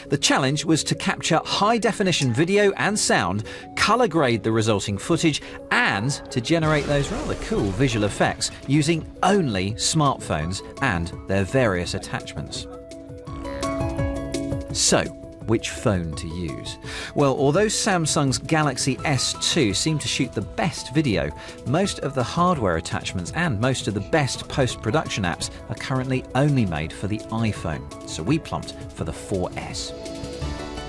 The challenge was to capture high-definition video and sound, colour grade the resulting footage, and to generate those rather cool visual effects using only smartphones and their various attachments. So, which phone to use? Well, although Samsung's Galaxy S2 seemed to shoot the best video, most of the hardware attachments and most of the best post-production apps are currently only made for the iPhone. So we plumped for the 4S.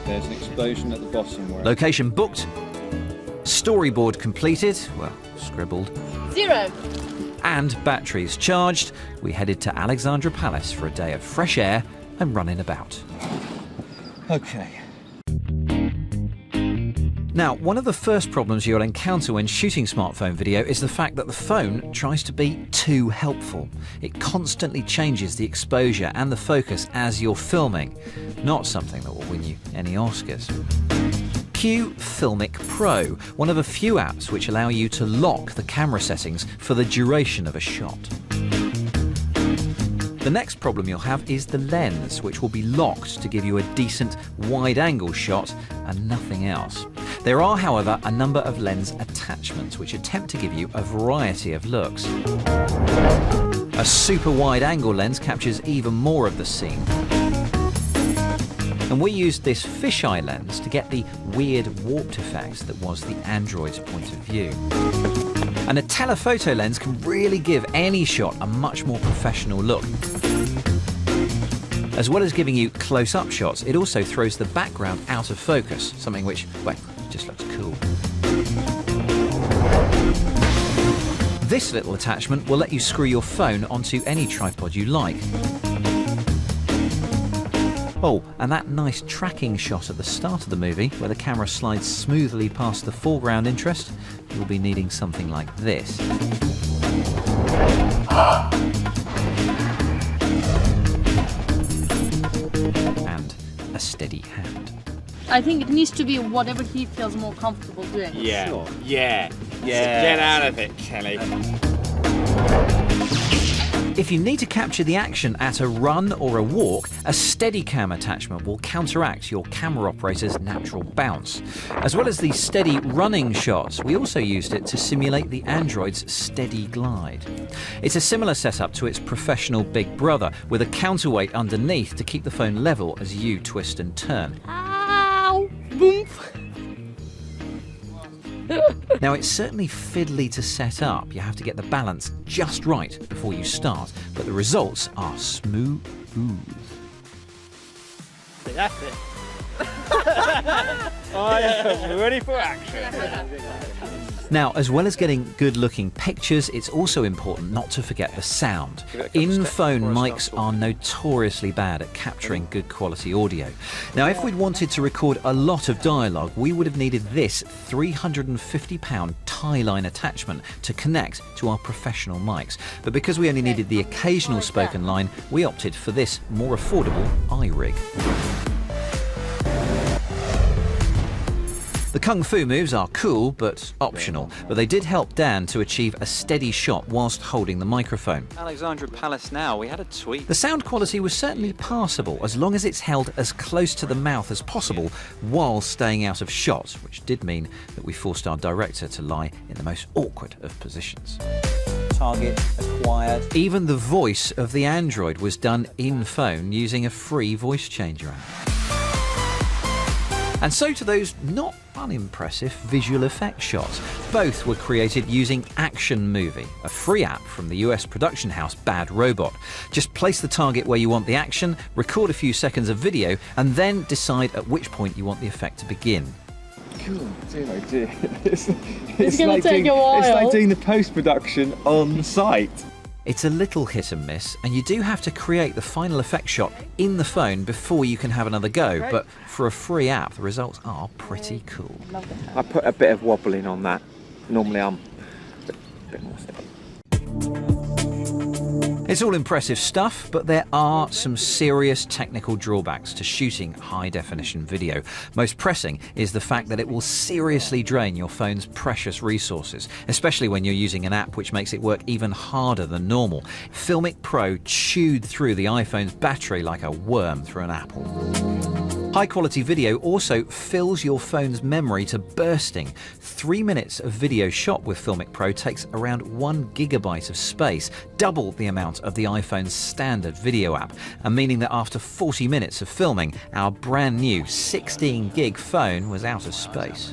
There's an explosion at the bottom. Location booked. Storyboard completed. Well, scribbled. 0. And batteries charged. We headed to Alexandra Palace for a day of fresh air and running about. Okay. Now, one of the first problems you'll encounter when shooting smartphone video is the fact that the phone tries to be too helpful. It constantly changes the exposure and the focus as you're filming. Not something that will win you any Oscars. Cue FILMIC Pro, one of a few apps which allow you to lock the camera settings for the duration of a shot. The next problem you'll have is the lens, which will be locked to give you a decent wide-angle shot and nothing else. There are, however, a number of lens attachments which attempt to give you a variety of looks. A super wide-angle lens captures even more of the scene. And we used this fisheye lens to get the weird warped effect that was the Android's point of view. And a telephoto lens can really give any shot a much more professional look. As well as giving you close-up shots, it also throws the background out of focus, something which, well, just looks cool. This little attachment will let you screw your phone onto any tripod you like. Oh, and that nice tracking shot at the start of the movie, where the camera slides smoothly past the foreground interest, you'll be needing something like this. And a steady hand. I think it needs to be whatever he feels more comfortable doing. Yeah, Sure. yeah. Get out of it, Kelly. If you need to capture the action at a run or a walk, a Steadicam attachment will counteract your camera operator's natural bounce. As well as the steady running shots, we also used it to simulate the Android's steady glide. It's a similar setup to its professional big brother, with a counterweight underneath to keep the phone level as you twist and turn. Ow! Boom! Now, it's certainly fiddly to set up. You have to get the balance just right before you start, but the results are smooth. That's it. I am ready for action. Now, as well as getting good-looking pictures, it's also important not to forget the sound. In-phone mics are notoriously bad at capturing good quality audio. Now, if we'd wanted to record a lot of dialogue, we would have needed this £350 tie line attachment to connect to our professional mics. But because we only needed the occasional spoken line, we opted for this more affordable iRig. The Kung Fu moves are cool, but optional, but they did help Dan to achieve a steady shot whilst holding the microphone. Alexandra Palace now, we had a tweet. The sound quality was certainly passable, as long as it's held as close to the mouth as possible while staying out of shot, which did mean that we forced our director to lie in the most awkward of positions. Target acquired. Even the voice of the Android was done in-phone using a free voice changer app. And so to those not unimpressive visual effects shots. Both were created using Action Movie, a free app from the US production house Bad Robot. Just place the target where you want the action, record a few seconds of video, and then decide at which point you want the effect to begin. Cool, dear. It's gonna take a while. It's like doing the post-production on site. It's a little hit and miss, and you do have to create the final effect shot in the phone before you can have another go, but for a free app, the results are pretty cool. I put a bit of wobble in on that. Normally I'm a bit more steady. It's all impressive stuff, but there are some serious technical drawbacks to shooting high-definition video. Most pressing is the fact that it will seriously drain your phone's precious resources, especially when you're using an app which makes it work even harder than normal. FILMIC Pro chewed through the iPhone's battery like a worm through an apple. High quality video also fills your phone's memory to bursting. 3 minutes of video shot with FILMIC Pro takes around 1 gigabyte of space, double the amount of the iPhone's standard video app, and meaning that after 40 minutes of filming, our brand new 16 gig phone was out of space.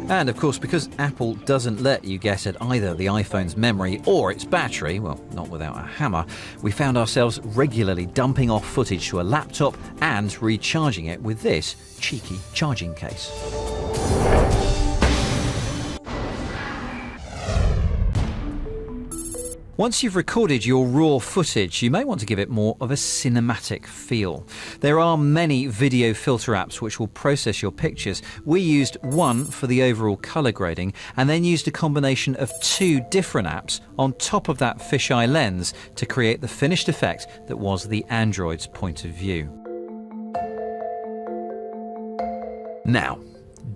And of course, because Apple doesn't let you get at either the iPhone's memory or its battery, well, not without a hammer, we found ourselves regularly dumping off footage to a laptop and recharging it with this cheeky charging case. Once you've recorded your raw footage, you may want to give it more of a cinematic feel. There are many video filter apps which will process your pictures. We used one for the overall colour grading and then used a combination of 2 different apps on top of that fisheye lens to create the finished effect that was the Android's point of view. Now,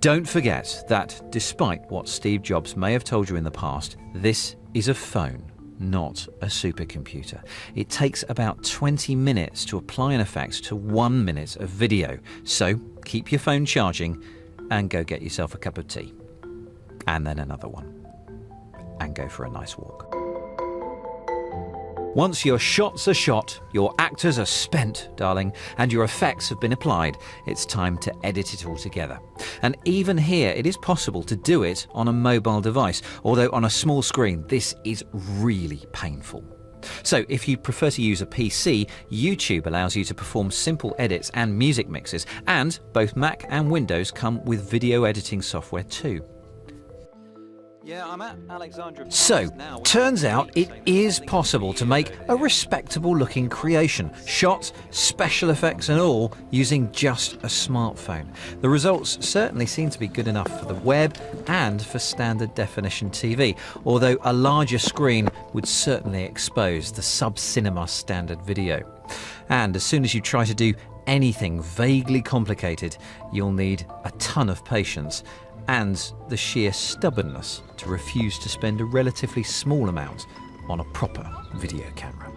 don't forget that despite what Steve Jobs may have told you in the past, this is a phone, not a supercomputer. It takes about 20 minutes to apply an effect to 1 minute of video. So keep your phone charging and go get yourself a cup of tea. And then another one. And go for a nice walk. Once your shots are shot, your actors are spent, darling, and your effects have been applied, it's time to edit it all together. And even here, it is possible to do it on a mobile device, although on a small screen, this is really painful. So if you prefer to use a PC, YouTube allows you to perform simple edits and music mixes, and both Mac and Windows come with video editing software too. Yeah, I'm at Alexandra. So, turns out it is possible to make a respectable looking creation, shots, special effects and all, using just a smartphone. The results certainly seem to be good enough for the web and for standard definition TV, although a larger screen would certainly expose the sub-cinema standard video. And as soon as you try to do anything vaguely complicated, you'll need a ton of patience and the sheer stubbornness to refuse to spend a relatively small amount on a proper video camera.